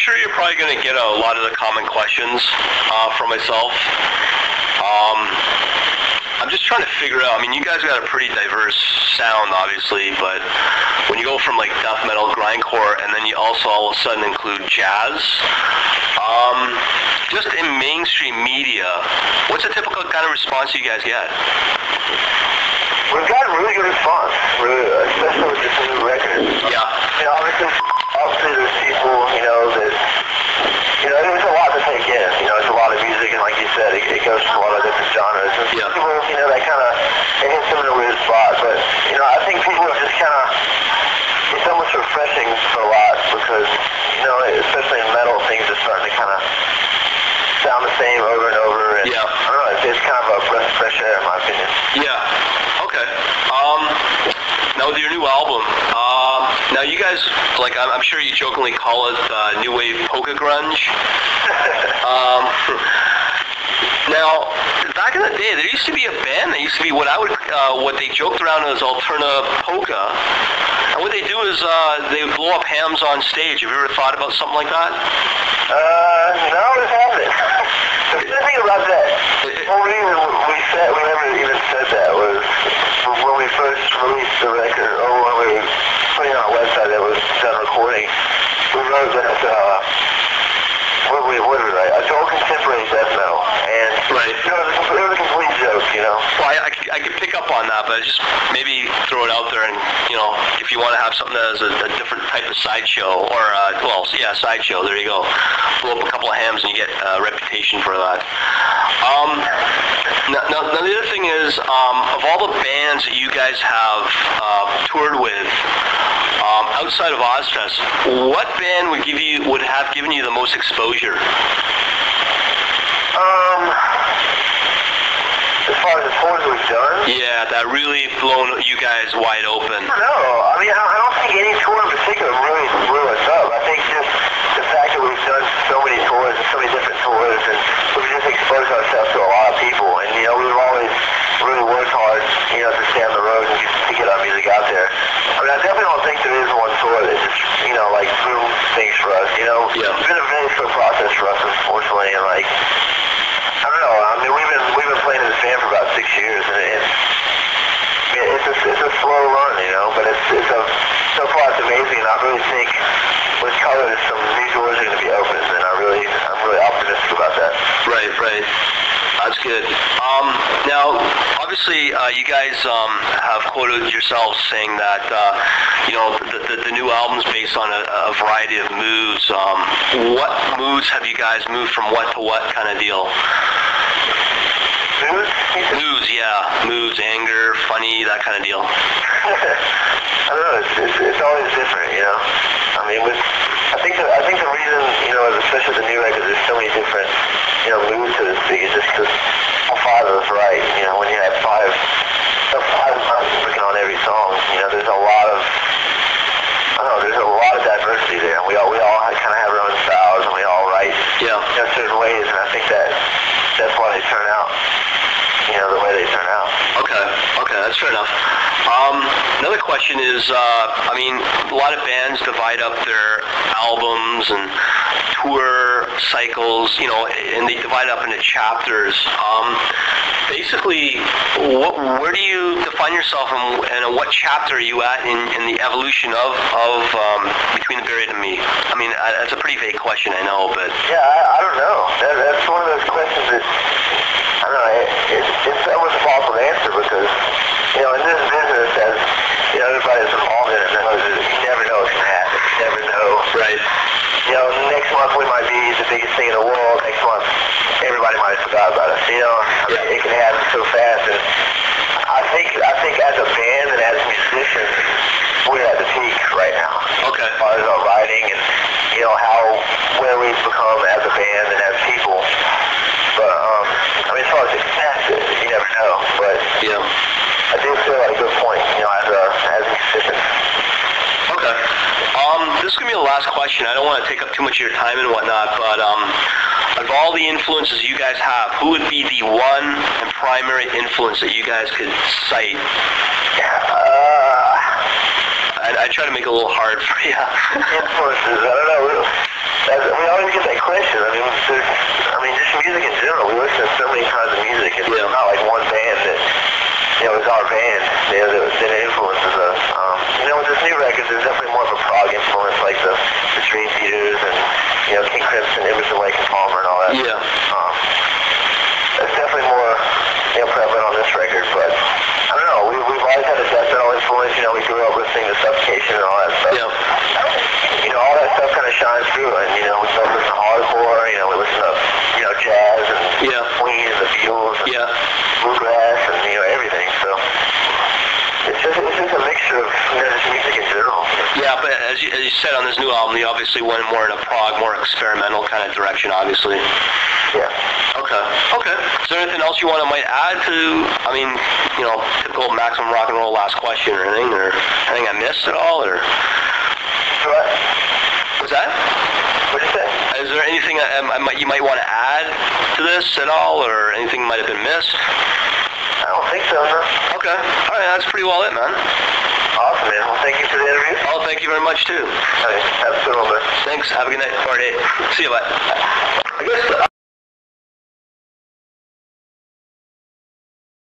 sure you're probably going to get a lot of the common questions from myself. I'm just trying to figure out, I mean, you guys got a pretty diverse sound, obviously, but when you go from like death metal, grindcore, and then you also all of a sudden include jazz, just in mainstream media, what's a typical kind of response you guys get? We've gotten really good response, really, especially with this new record. Yeah. Obviously there's people, that, there's a lot to take in. It's a lot of music, and like you said, it goes to a lot of different genres. And yeah. People, that kind of, it hits them in a weird spot. But, I think people are just kind of, it's almost refreshing for a lot because, especially in metal, things are starting to kind of sound the same over and over. And yeah. I don't know, it's kind of a breath of fresh air, in my opinion. Yeah. Okay. Now with your new album, now you guys, like, I'm sure you jokingly call it new wave polka grunge. Now, back in the day, there used to be a band that used to be what they joked around as alternative polka. And what they do is they would blow up hams on stage. Have you ever thought about something like that? No, it hasn't. The good thing about that, one reason we never even said that was when we first released the record, or when we were putting on a website that was done recording, we wrote that, what did we write? Adult contemporary death metal. And right. It was a complete joke, Well, I could pick up on that, but just maybe throw it out there and, if you want to have something that is a different type of sideshow, or, sideshow, there you go. Blow up a couple of hams and you get a reputation for that. Now, the other thing is, of all the bands that you guys have toured with, outside of Ozfest, what band would have given you the most exposure? As far as the tours we've done? Yeah, that really blown you guys wide open. I don't know. I mean, I don't think any tour in particular really blew us up. I think just the fact that we've done so many tours and so many different tours, and we've just exposed ourselves to a lot of people. And, we've always really worked hard, to stay on the road and to get our music out there. I mean, I definitely don't think there is one tour that just, blew things for us, Yeah. It's been a very slow process for us, unfortunately, and, I don't know. I mean, we've been playing in this band for about 6 years, and it's a slow run, but so far it's amazing, and I really think with colors some new doors are going to be opened, and I'm really optimistic about that. Right. That's good. Now, obviously, you guys have quoted yourselves saying that, the new album's based on a variety of moods. What moods have you guys moved from what to what kind of deal? Moods? Moods, yeah. Moods, anger, funny, that kind of deal. I don't know. It's always different, I mean, I think the reason, especially the new record, there's so many different, moods, so to speak, is just because all five of us write. When you have five months working on every song, there's a lot of, there's a lot of diversity there, and we all kind of have our own styles, and we all write, certain ways, and I think that's why they turn out, the way they turn out. Okay, that's fair enough. Another question is, a lot of bands divide up their albums and tour cycles, and they divide up into chapters. Basically, where do you define yourself, and what chapter are you at in the evolution of Between the Buried and Me? I mean, that's a pretty vague question, I know, but... Yeah, I don't know. That's one of those questions that, I don't know, it's almost impossible to answer because, in this business, as everybody that's involved in it knows, you never know what's going to happen. You never know. Right. Next month we might be the biggest thing in the world. Next month, everybody might have forgot about us. It can happen so fast. And I think as a band and as musicians, we're at the peak right now. Okay. As far as our writing and, where we've become as a band and as people. But, as far as success, you never know. But yeah. I do feel like a good point, as musicians. Okay. This is going to be the last question. I don't want to take up too much of your time and whatnot, but of all the influences you guys have, who would be the one and primary influence that you guys could cite? I try to make it a little hard for you. Influences, I don't know. We more of a prog influence, like the Dream Theaters and, you know, King Crimson, Emerson, Lake and Palmer and all that. Yeah. That's definitely more, you know, prevalent on this record, but I don't know, we've always had a death metal influence, you know, we grew up listening to Suffocation and all that stuff. Yeah. You know, all that stuff kind of shines through, and, you know, we both listen to hardcore, you know, we listen to, you know, jazz and Queen and the Beatles and bluegrass and, you know, everything, so it's just a mixture of, you know, just music in general. Yeah, but as you said on this new album, you obviously went more in a prog, more experimental kind of direction, obviously. Yeah. Okay. Is there anything else you might add to, I mean, you know, typical Maximum Rock and Roll last question or anything I missed at all, or? What? What's that? What'd you say? Is there anything you might want to add to this at all, or anything might have been missed? I don't think so, no. Okay. All right, that's pretty well it, man. Awesome, man. Well, thank you for the interview. Oh, thank you very much, too. Okay, have a good one, man. Thanks. Have a good night. All right. See you, bye. I guess